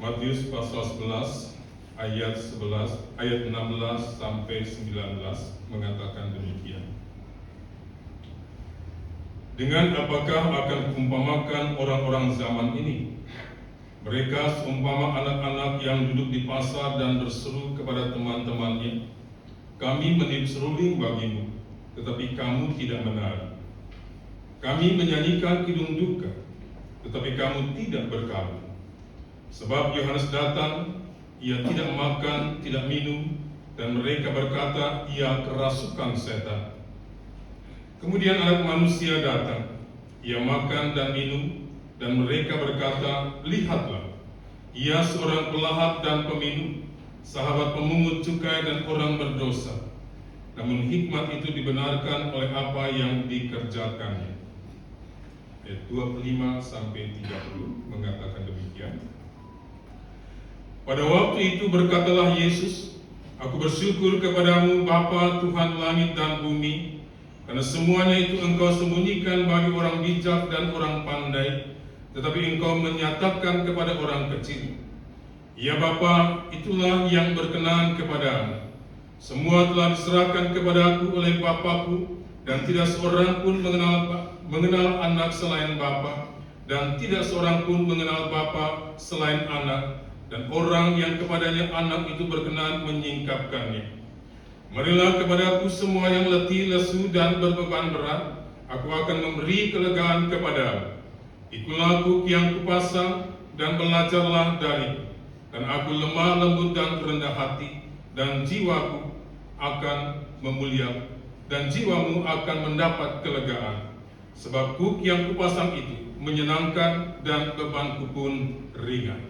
Matius pasal 11 ayat 16 sampai 19 mengatakan demikian. Dengan apakah akan kuumpamakan orang-orang zaman ini? Mereka seumpama anak-anak yang duduk di pasar dan berseru kepada teman-temannya, "Kami meniup seruling bagimu, tetapi kamu tidak menari. Kami menyanyikan kidung duka, tetapi kamu tidak berkabung. Sebab Yohanes datang, ia tidak makan, tidak minum, dan mereka berkata, ia kerasukan setan. Kemudian Anak Manusia datang, ia makan dan minum, dan mereka berkata, lihatlah, ia seorang pelahat dan peminum, sahabat pemungut cukai dan orang berdosa. Namun hikmat itu dibenarkan oleh apa yang dikerjakannya." Ayat 25 sampai 30 mengatakan demikian. Pada waktu itu berkatalah Yesus, "Aku bersyukur kepadamu Bapa Tuhan langit dan bumi, karena semuanya itu Engkau sembunyikan bagi orang bijak dan orang pandai, tetapi Engkau menyatakan kepada orang kecil. Ya Bapa, itulah yang berkenan kepadamu. Semua telah diserahkan kepadaku oleh Bapakku, dan tidak seorang pun mengenal anak selain Bapa, dan tidak seorang pun mengenal Bapa selain anak, dan orang yang kepadanya anak itu berkenan menyingkapkannya. Marilah kepadaku semua yang letih, lesu, dan berbeban berat, aku akan memberi kelegaan kepadamu. Ikulah Aku yang kupasang, dan belajarlah dariku, dan aku lemah lembut dan rendah hati, dan jiwaku akan memuliakan, dan jiwamu akan mendapat kelegaan. Sebab kuk yang kupasang itu menyenangkan, dan bebanku pun ringan."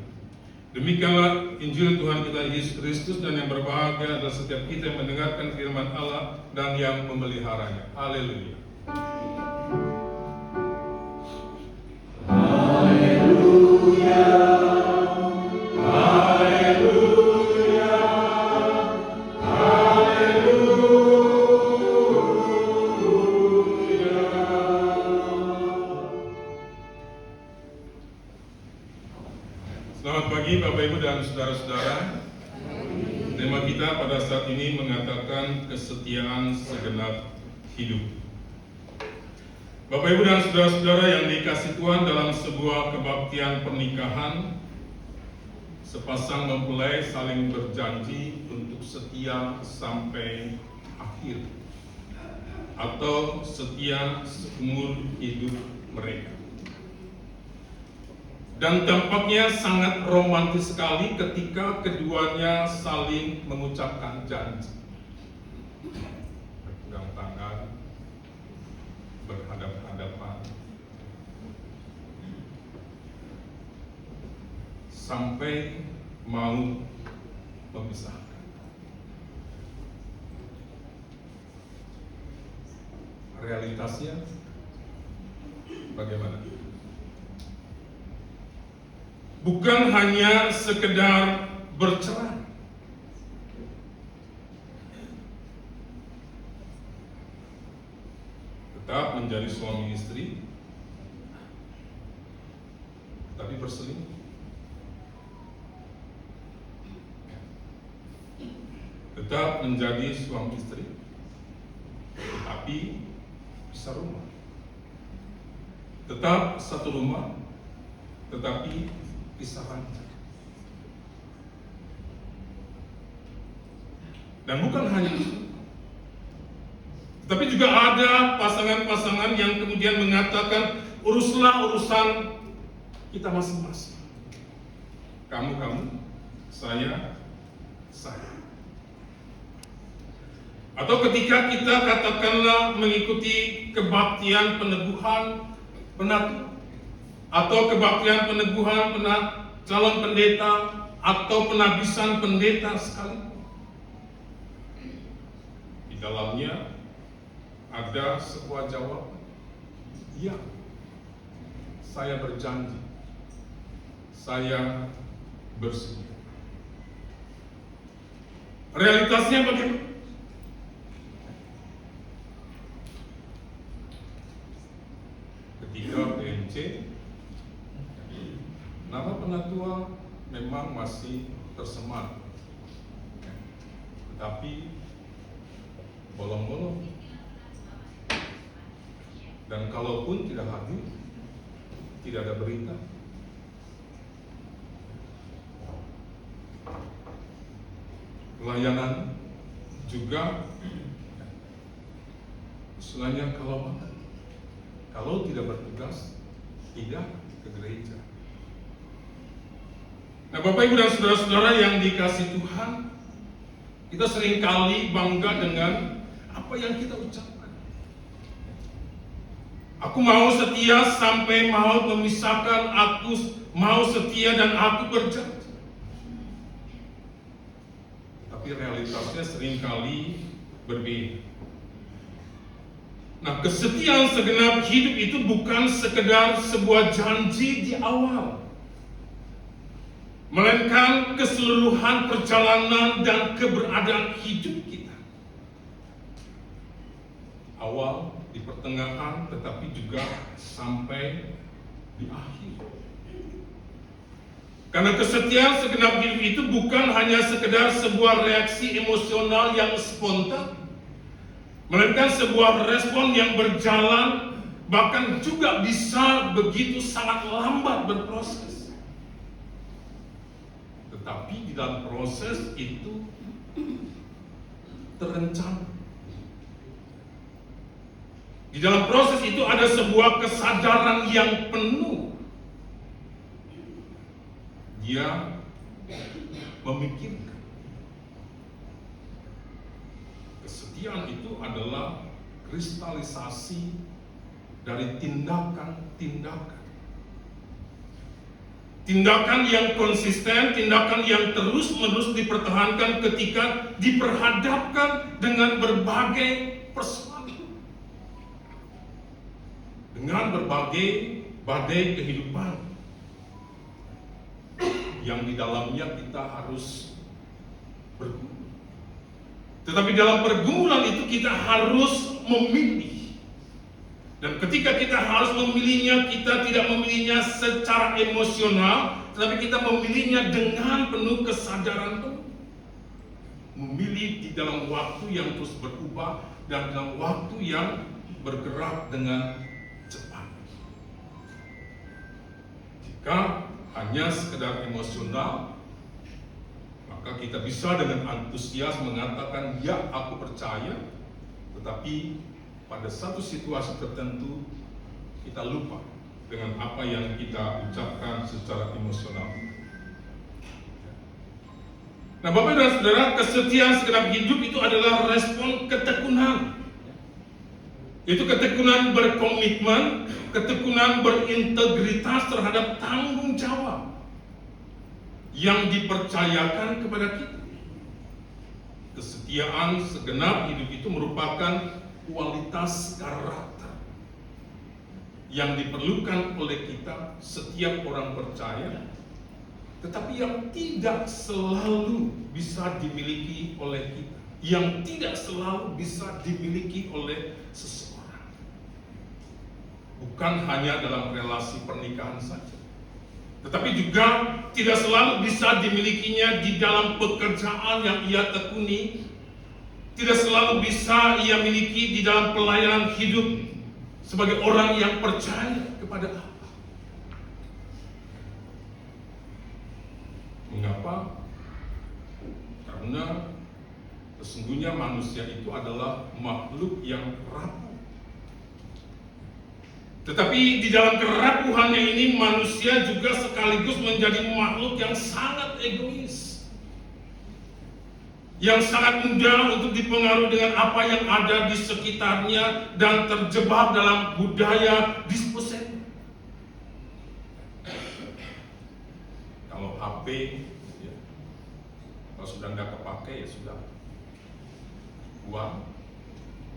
Demikianlah Injil Tuhan kita Yesus Kristus, dan yang berbahagia adalah setiap kita yang mendengarkan firman Allah dan yang memeliharanya. Haleluya. Haleluya. Haleluya. Haleluya. Selamat pagi Bapak Ibu dan saudara-saudara. Tema kita pada saat ini mengatakan kesetiaan segenap hidup. Bapak Ibu dan saudara-saudara yang dikasihi Tuhan, dalam sebuah kebaktian pernikahan, sepasang mempelai saling berjanji untuk setia sampai akhir atau setia seumur hidup mereka. Dan tampaknya sangat romantis sekali ketika keduanya saling mengucapkan janji. Berpegang tangan, berhadap-hadapan, sampai mau memisahkan. Realitasnya bagaimana? Bukan hanya sekedar bercerai, tetap menjadi suami istri, tapi berselingkuh. Tetap menjadi suami istri, tapi bisa rumah. Tetap satu rumah, tetapi pisah ranjang. Dan bukan hanya itu, tapi juga ada pasangan-pasangan yang kemudian mengatakan, uruslah urusan kita masing-masing. Kamu, saya. Atau ketika kita katakanlah mengikuti kebaktian peneguhan penatua, atau kebaktian peneguhan calon pendeta, atau penabisan pendeta sekalipun, di dalamnya ada sebuah jawaban, ya, saya berjanji, saya bersedia. Realitasnya bagaimana? Ketika PMC, nama penatua memang masih tersemar, tetapi bolong-bolong. Dan kalaupun tidak hadir, tidak ada berita. Pelayanan juga istilahnya kalau tidak bertugas, tidak ke gereja. Nah, Bapak Ibu dan saudara-saudara yang dikasihi Tuhan, kita seringkali bangga dengan apa yang kita ucapkan. Aku mau setia sampai mau memisahkan, aku mau setia dan aku berjanji. Tapi realitasnya seringkali berbeda. Nah, kesetiaan segenap hidup itu bukan sekedar sebuah janji di awal, melainkan keseluruhan perjalanan dan keberadaan hidup kita. Awal, di pertengahan, tetapi juga sampai di akhir. Karena kesetiaan segenap hidup itu bukan hanya sekedar sebuah reaksi emosional yang spontan, melainkan sebuah respon yang berjalan, bahkan juga bisa begitu sangat lambat berproses. Tetapi di dalam proses itu terencana. Di dalam proses itu ada sebuah kesadaran yang penuh. Dia memikirkan. Kesetiaan itu adalah kristalisasi dari tindakan-tindakan. Tindakan yang konsisten, tindakan yang terus-menerus dipertahankan ketika diperhadapkan dengan berbagai persoalan. Dengan berbagai badai kehidupan yang di dalamnya kita harus bergumul. Tetapi dalam pergumulan itu kita harus memilih. Dan ketika kita harus memilihnya, kita tidak memilihnya secara emosional, tetapi kita memilihnya dengan penuh kesadaran penuh. Memilih di dalam waktu yang terus berubah dan dalam waktu yang bergerak dengan cepat. Jika hanya sekedar emosional, maka kita bisa dengan antusias mengatakan, ya aku percaya, tetapi pada satu situasi tertentu kita lupa dengan apa yang kita ucapkan secara emosional. Nah, Bapak dan Saudara, kesetiaan segenap hidup itu adalah respon ketekunan. Itu ketekunan berkomitmen, ketekunan berintegritas terhadap tanggung jawab yang dipercayakan kepada kita. Kesetiaan segenap hidup itu merupakan kualitas karakter yang diperlukan oleh kita, setiap orang percaya, tetapi yang tidak selalu bisa dimiliki oleh kita, yang tidak selalu bisa dimiliki oleh seseorang. Bukan hanya dalam relasi pernikahan saja, tetapi juga tidak selalu bisa dimilikinya di dalam pekerjaan yang ia tekuni, tidak selalu bisa ia miliki di dalam pelayanan hidup sebagai orang yang percaya kepada Allah. Mengapa? Karena sesungguhnya manusia itu adalah makhluk yang rapuh. Tetapi di dalam kerapuhannya ini, manusia juga sekaligus menjadi makhluk yang sangat egois, yang sangat mudah untuk dipengaruhi dengan apa yang ada di sekitarnya dan terjebak dalam budaya disposable. Kalau HP, ya, kalau sudah nggak kepake ya sudah, buang,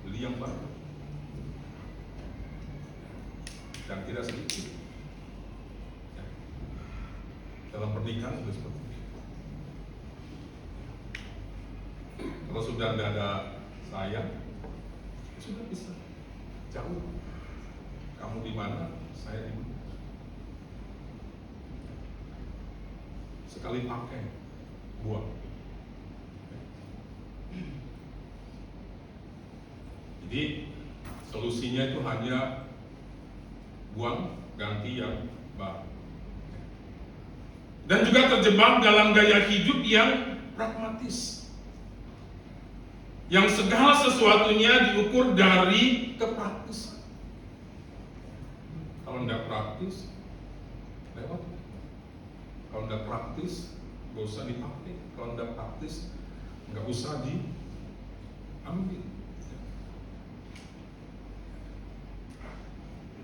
beli yang baru. Dan tidak sedikit ya, dalam pernikahan juga seperti itu. Kalau sudah tidak ada sayang, sudah bisa jauh. Kamu di mana, saya di mana. sekali pakai, buang. Jadi solusinya itu hanya buang, ganti yang baru. Dan juga terjebak dalam gaya hidup yang pragmatis, yang segala sesuatunya diukur dari kepraktisan. Kalau tidak praktis, lewat. Kalau tidak praktis, nggak usah dipakai. Kalau tidak praktis, nggak usah diambil.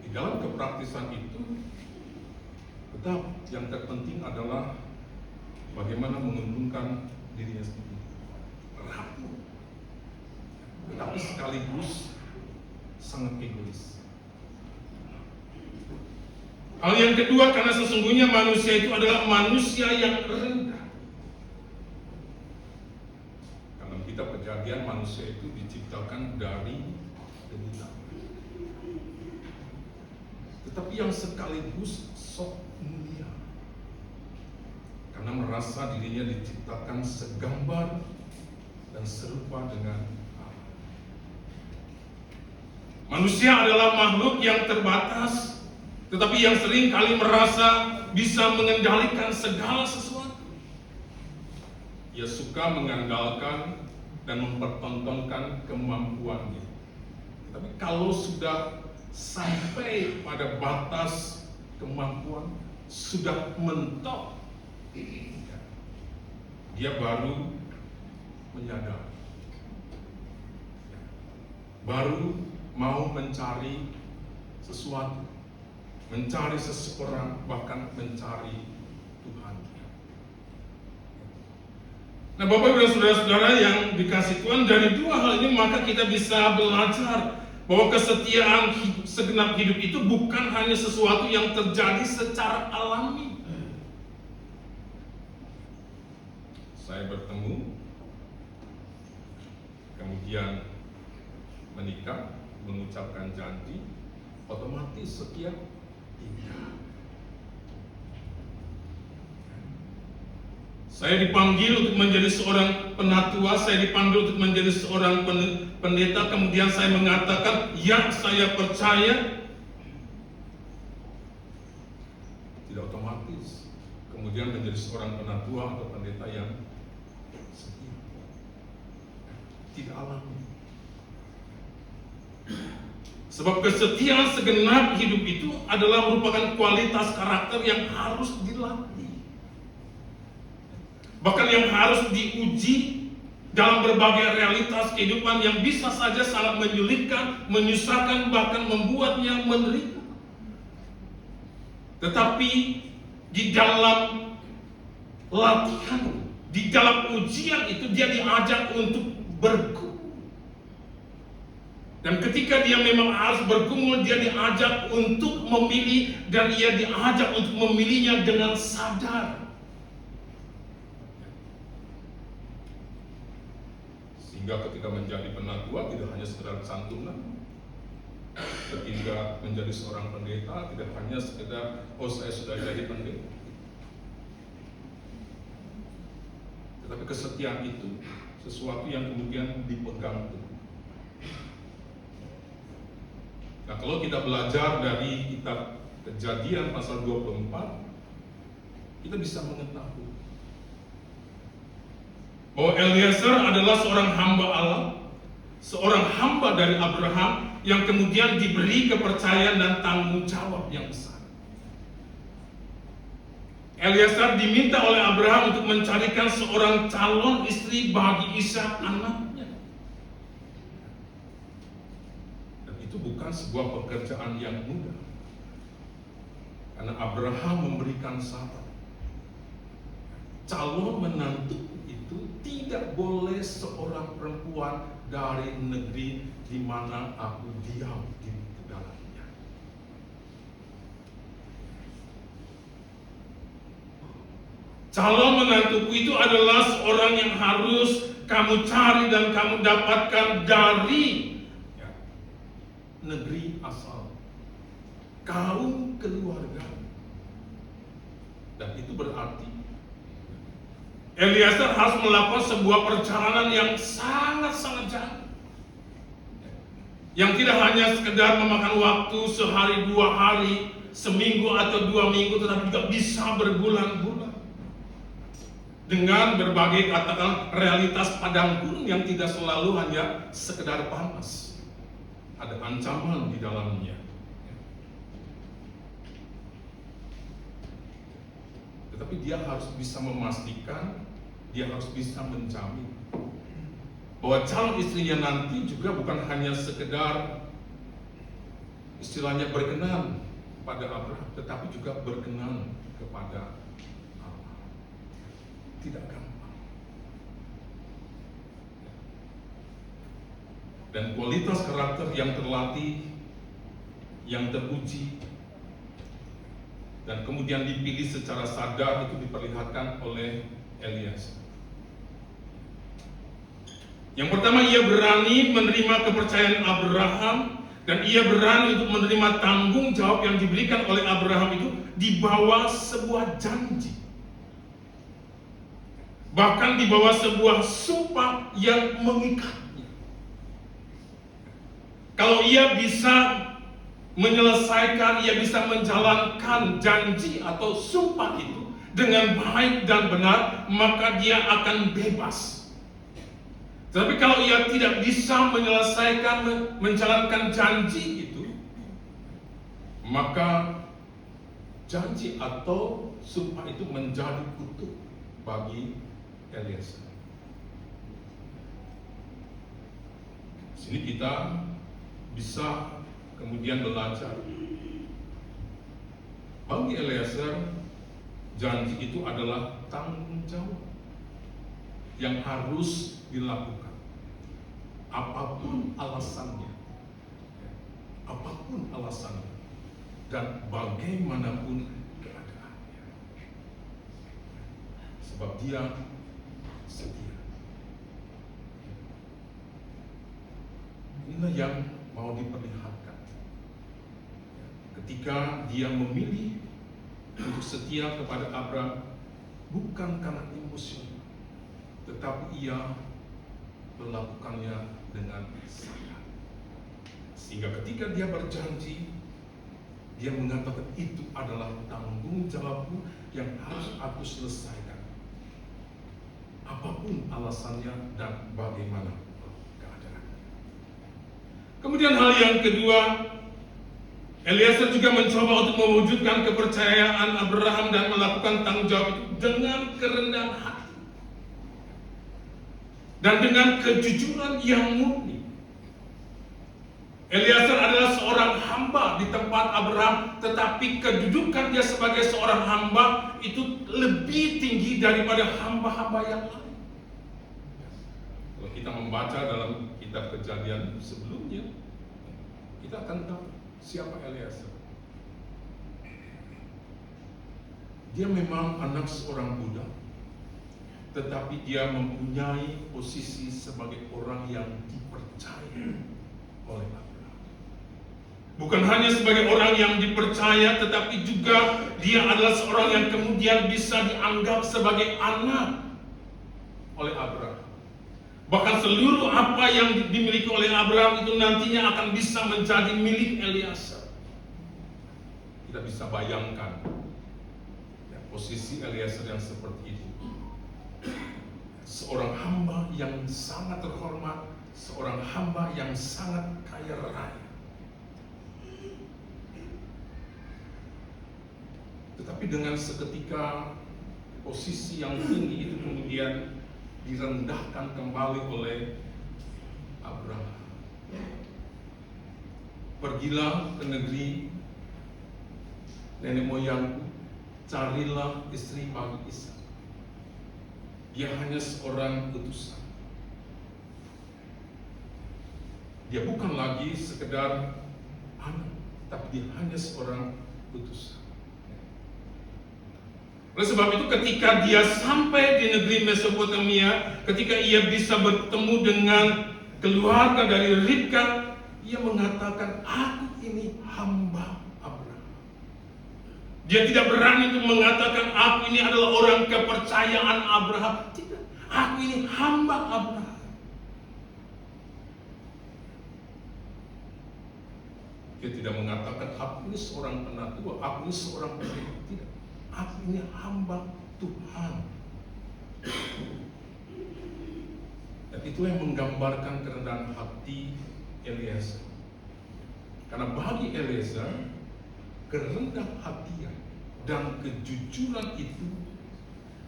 Di dalam kepraktisan itu, tetap yang terpenting adalah bagaimana menguntungkan dirinya sendiri. Rapuh, tetapi sekaligus sangat egois. Hal yang kedua, karena sesungguhnya manusia itu adalah manusia yang rendah. Dalam kitab Kejadian, manusia itu diciptakan dari derita. Tetapi yang sekaligus sok mulia, karena merasa dirinya diciptakan segambar dan serupa dengan Allah. Manusia adalah makhluk yang terbatas, tetapi yang sering kali merasa bisa mengendalikan segala sesuatu. Ia suka mengandalkan dan mempertontonkan kemampuannya. Tapi kalau sudah sampai pada batas kemampuan, sudah mentok, dia baru menyadar, baru mau mencari sesuatu, mencari seseorang, bahkan mencari Tuhan. Nah, Bapak Ibu dan Saudara-saudara yang dikasih Tuhan, dari dua hal ini maka kita bisa belajar bahwa kesetiaan segenap hidup itu bukan hanya sesuatu yang terjadi secara alami. Saya bertemu, kemudian menikah, mengucapkan janji, otomatis setia. Saya dipanggil untuk menjadi seorang penatua, saya dipanggil untuk menjadi seorang pendeta, kemudian saya mengatakan, ya saya percaya. Tidak otomatis kemudian menjadi seorang penatua atau pendeta yang setia. Tidak alami. Sebab kesetiaan segenap hidup itu adalah merupakan kualitas karakter yang harus dilatih, bahkan yang harus diuji dalam berbagai realitas kehidupan yang bisa saja sangat menyulitkan, menyusahkan, bahkan membuatnya menderita. Tetapi di dalam latihan, di dalam ujian itu dia diajak untuk bergumul. Dan ketika dia memang harus bergumul, dia diajak untuk memilih, dan ia diajak untuk memilihnya dengan sadar. Sehingga ketika menjadi penatua tidak hanya sekedar santunan, ketika menjadi seorang pendeta tidak hanya sekedar saya sudah jadi pendeta, tetapi kesetiaan itu sesuatu yang kemudian dipegang. Nah, kalau kita belajar dari kitab Kejadian pasal 24, kita bisa mengetahui bahwa Eliezer adalah seorang hamba Allah, seorang hamba dari Abraham yang kemudian diberi kepercayaan dan tanggung jawab yang besar. Eliezer diminta oleh Abraham untuk mencarikan seorang calon istri bagi Ishak anaknya. Dan itu bukan sebuah pekerjaan yang mudah, karena Abraham memberikan syarat. Calon menantu itu tidak boleh seorang perempuan dari negeri di mana aku diam di dalamnya. Calon menantuku itu adalah seorang yang harus kamu cari dan kamu dapatkan dari negeri asal, kaum keluarga. Dan itu berarti Eliezer harus melakukan sebuah perjalanan yang sangat-sangat jauh. Yang tidak hanya sekedar memakan waktu sehari, 2 hari, seminggu atau 2 minggu, tetapi juga bisa berbulan-bulan. Dengan berbagai katakan realitas padang gurun yang tidak selalu hanya sekedar panas. Ada ancaman di dalamnya. Tetapi dia harus bisa memastikan, dia harus bisa menjamin bahwa calon istrinya nanti juga bukan hanya sekedar istilahnya berkenan pada Abraham, tetapi juga berkenan kepada Allah. Tidak gampang. Dan kualitas karakter yang terlatih, yang teruji, dan kemudian dipilih secara sadar itu diperlihatkan oleh Eliezer. Yang pertama, ia berani menerima kepercayaan Abraham, dan ia berani untuk menerima tanggung jawab yang diberikan oleh Abraham itu di bawah sebuah janji. Bahkan di bawah sebuah sumpah yang mengikatnya. Kalau ia bisa menyelesaikan, ia bisa menjalankan janji atau sumpah itu dengan baik dan benar, maka dia akan bebas. Tapi kalau ia tidak bisa menyelesaikan, menjalankan janji itu, maka janji atau sumpah itu menjadi kutuk bagi Eliezer. Sini kita bisa kemudian belajar. Bagi Eliezer, janji itu adalah tanggung jawab yang harus dilakukan. Apapun alasannya, dan bagaimanapun keadaannya, sebab dia setia. Inilah yang mau diperlihatkan ketika dia memilih untuk setia kepada Abraham, bukan karena emosi, tetapi ia melakukannya dengan sadar. Sehingga ketika dia berjanji, dia mengatakan itu adalah tanggung jawabku yang harus aku selesaikan. Apapun alasannya dan bagaimana keadaannya. Kemudian hal yang kedua, Eliezer juga mencoba untuk mewujudkan kepercayaan Abraham dan melakukan tanggung jawab itu dengan kerendahan hati dan dengan kejujuran yang murni. Eliezer adalah seorang hamba di tempat Abraham, tetapi kedudukan dia sebagai seorang hamba itu lebih tinggi daripada hamba-hamba yang lain. Kalau kita membaca dalam kitab Kejadian sebelumnya, kita akan tahu siapa Eliezer. Dia memang anak seorang budak, tetapi dia mempunyai posisi sebagai orang yang dipercaya oleh Abraham. Bukan hanya sebagai orang yang dipercaya, tetapi juga dia adalah seorang yang kemudian bisa dianggap sebagai anak oleh Abraham. Bahkan seluruh apa yang dimiliki oleh Abraham itu nantinya akan bisa menjadi milik Eliezer. Kita bisa bayangkan ya, posisi Eliezer yang seperti itu. Seorang hamba yang sangat terhormat, seorang hamba yang sangat kaya raya. Tetapi dengan seketika posisi yang tinggi itu kemudian direndahkan kembali oleh Abraham. Pergilah ke negeri nenek moyangku, carilah istri bagi Ishak. Dia hanya seorang utusan. Dia bukan lagi sekedar anak, tapi dia hanya seorang utusan. Oleh sebab itu ketika dia sampai di negeri Mesopotamia, ketika ia bisa bertemu dengan keluarga dari Ribka, ia mengatakan, aku ini hamba Abraham. Dia tidak berani untuk mengatakan aku ini adalah orang kepercayaan Abraham. Tidak, aku ini hamba Abraham. Dia tidak mengatakan aku ini seorang penatua, aku ini seorang pendeta. Tidak, aku ini hamba Tuhan. Dan itu yang menggambarkan kerendahan hati Eliezer. Karena bagi Eliezer, kerendahan hatian dan kejujuran itu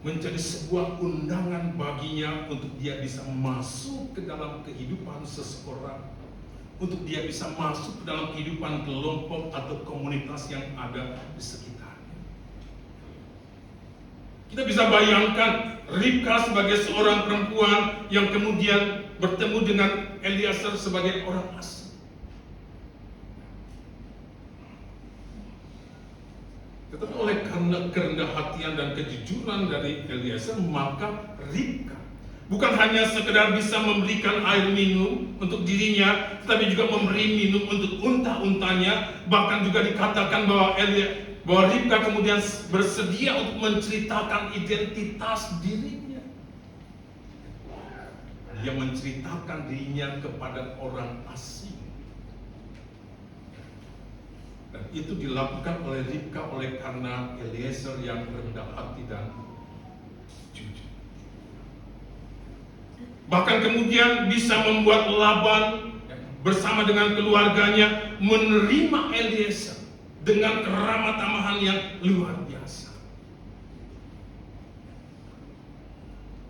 menjadi sebuah undangan baginya untuk dia bisa masuk ke dalam kehidupan seseorang, untuk dia bisa masuk ke dalam kehidupan kelompok atau komunitas yang ada di sekitarnya. Kita bisa bayangkan Ribka sebagai seorang perempuan yang kemudian bertemu dengan Eliezer sebagai orang asing. Tetapi oleh karena kerendahan hatian dan kejujuran dari Eliezer, maka Ribka bukan hanya sekedar bisa memberikan air minum untuk dirinya, tetapi juga memberi minum untuk unta-untanya. Bahkan juga dikatakan bahwa Ribka kemudian bersedia untuk menceritakan identitas dirinya. Dia menceritakan dirinya kepada orang asing. Dan itu dilakukan oleh Ribka oleh karena Eliezer yang rendah hati dan jujur. Bahkan kemudian bisa membuat Laban bersama dengan keluarganya menerima Eliezer dengan keramah tamahan yang luar biasa.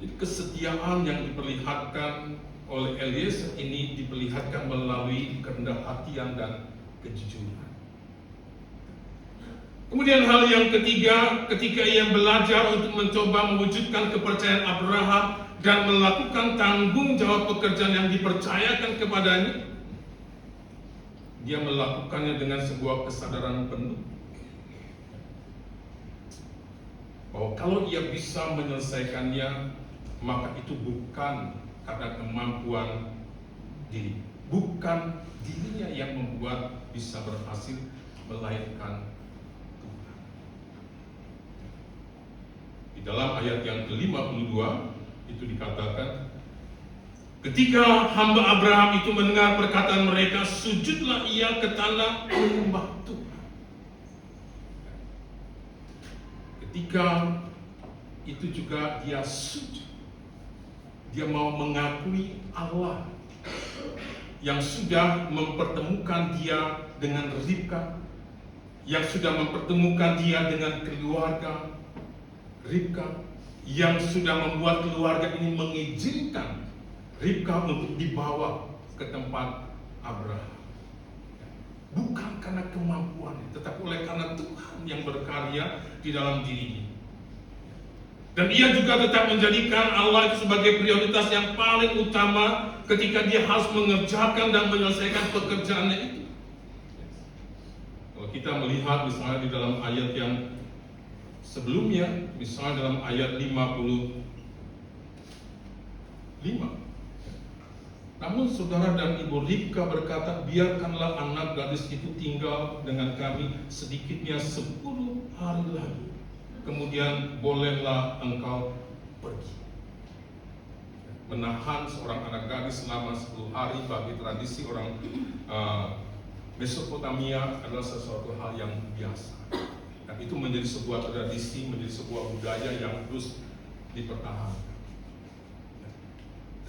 Jadi kesetiaan yang diperlihatkan oleh Eliezer ini diperlihatkan melalui kerendahan hatian dan kejujuran. Kemudian hal yang ketiga, ketika ia belajar untuk mencoba mewujudkan kepercayaan Abraham dan melakukan tanggung jawab pekerjaan yang dipercayakan kepadanya, dia melakukannya dengan sebuah kesadaran penuh bahwa kalau ia bisa menyelesaikannya, maka itu bukan karena kemampuan diri, bukan dirinya yang membuat bisa berhasil, melainkan Tuhan. Di dalam ayat yang ke-52 itu dikatakan, ketika hamba Abraham itu mendengar perkataan mereka, sujudlah ia ke tanah menyembah Tuhan. Ketika itu juga dia sujud. Dia mau mengakui Allah yang sudah mempertemukan dia dengan Ribka, yang sudah mempertemukan dia dengan keluarga Ribka, yang sudah membuat keluarga ini mengizinkan Ribka untuk dibawa ke tempat Abraham. Bukan karena kemampuannya, tetapi oleh karena Tuhan yang berkarya di dalam dirinya. Dan ia juga tetap menjadikan Allah itu sebagai prioritas yang paling utama ketika dia harus mengerjakan dan menyelesaikan pekerjaannya itu. Kalau kita melihat misalnya di dalam ayat yang sebelumnya, misalnya dalam ayat 55. Namun saudara dan ibu Ribka berkata, biarkanlah anak gadis itu tinggal dengan kami sedikitnya 10 hari lagi. Kemudian bolehlah engkau pergi. Menahan seorang anak gadis selama 10 hari bagi tradisi orang Mesopotamia adalah sesuatu hal yang biasa. Dan itu menjadi sebuah tradisi, menjadi sebuah budaya yang terus dipertahankan.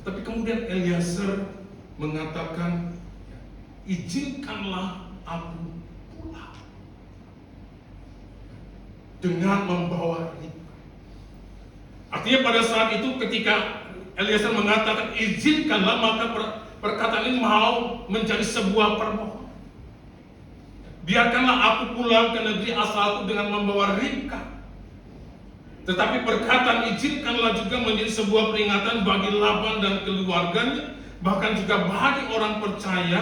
Tetapi kemudian Eliezer mengatakan, izinkanlah aku pulang dengan membawa Ribka. Artinya pada saat itu ketika Eliezer mengatakan izinkanlah, maka perkataan ini mau menjadi sebuah permohonan. Biarkanlah aku pulang ke negeri asalku dengan membawa Ribka. Tetapi perkataan izinkanlah juga menjadi sebuah peringatan bagi Laban dan keluarganya, bahkan juga bagi orang percaya,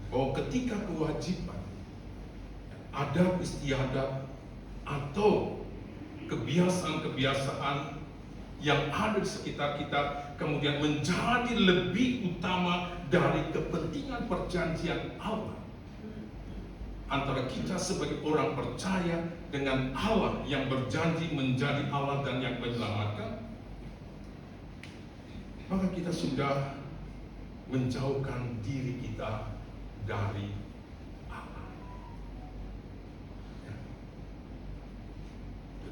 bahwa ketika kewajiban, adat istiadat atau kebiasaan-kebiasaan yang ada di sekitar kita kemudian menjadi lebih utama dari kepentingan perjanjian Allah, antara kita sebagai orang percaya dengan Allah yang berjanji menjadi Allah dan yang menyelamatkan, maka kita sudah menjauhkan diri kita dari Allah. Ya.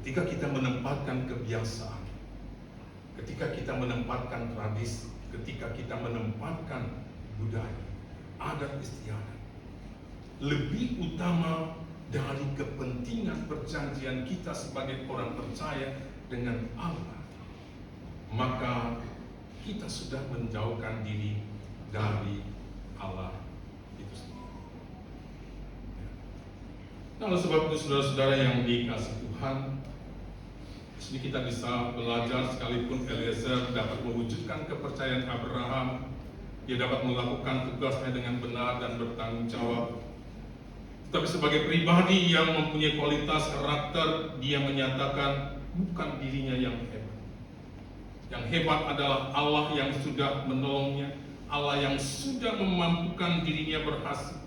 Ketika kita menempatkan kebiasaan, ketika kita menempatkan tradisi, ketika kita menempatkan budaya, adat istiadat, lebih utama dari kepentingan perjanjian kita sebagai orang percaya dengan Allah, maka kita sudah menjauhkan diri dari Allah itu sendiri. Nah, oleh sebab itu saudara-saudara yang dikasihi Tuhan, di sini kita bisa belajar sekalipun Eliezer dapat mewujudkan kepercayaan Abraham, dia dapat melakukan tugasnya dengan benar dan bertanggung jawab. Tapi sebagai pribadi yang mempunyai kualitas karakter, dia menyatakan bukan dirinya yang hebat. Yang hebat adalah Allah yang sudah menolongnya, Allah yang sudah memampukan dirinya berhasil.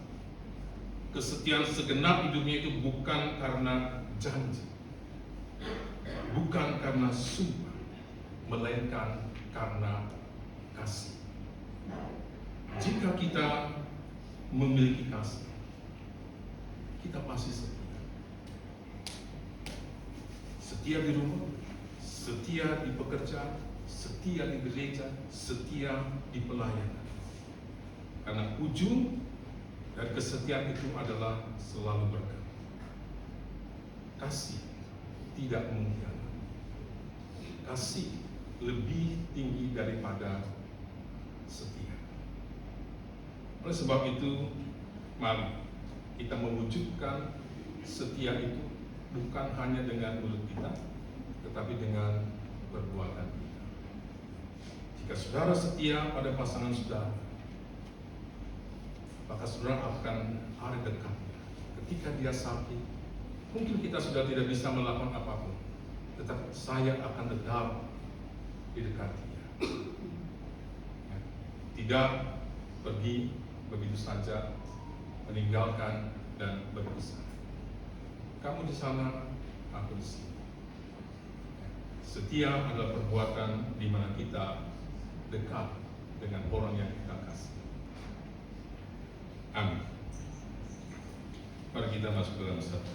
Kesetiaan segenap hidupnya itu bukan karena janji, bukan karena sumpah, melainkan karena kasih. Jika kita memiliki kasih, kita pasti setia. Setia di rumah, setia di pekerjaan, setia di gereja, setia di pelayanan. Karena ujung dari kesetiaan itu adalah selalu berkat. Kasih tidak mengkhianati. Kasih lebih tinggi daripada setia. Oleh sebab itu, mari kita mewujudkan setia itu bukan hanya dengan mulut kita, tetapi dengan perbuatan kita. Jika saudara setia pada pasangan saudara, maka saudara akan ada dekatnya. Ketika dia sakit, mungkin kita sudah tidak bisa melakukan apapun, tetapi saya akan tetap di dekat dia. Tidak pergi begitu saja, meninggalkan dan berpisah. Kamu di sana, aku di sini. Setia adalah perbuatan di mana kita dekat dengan orang yang kita kasih. Amin. Mari kita masuk dalam satu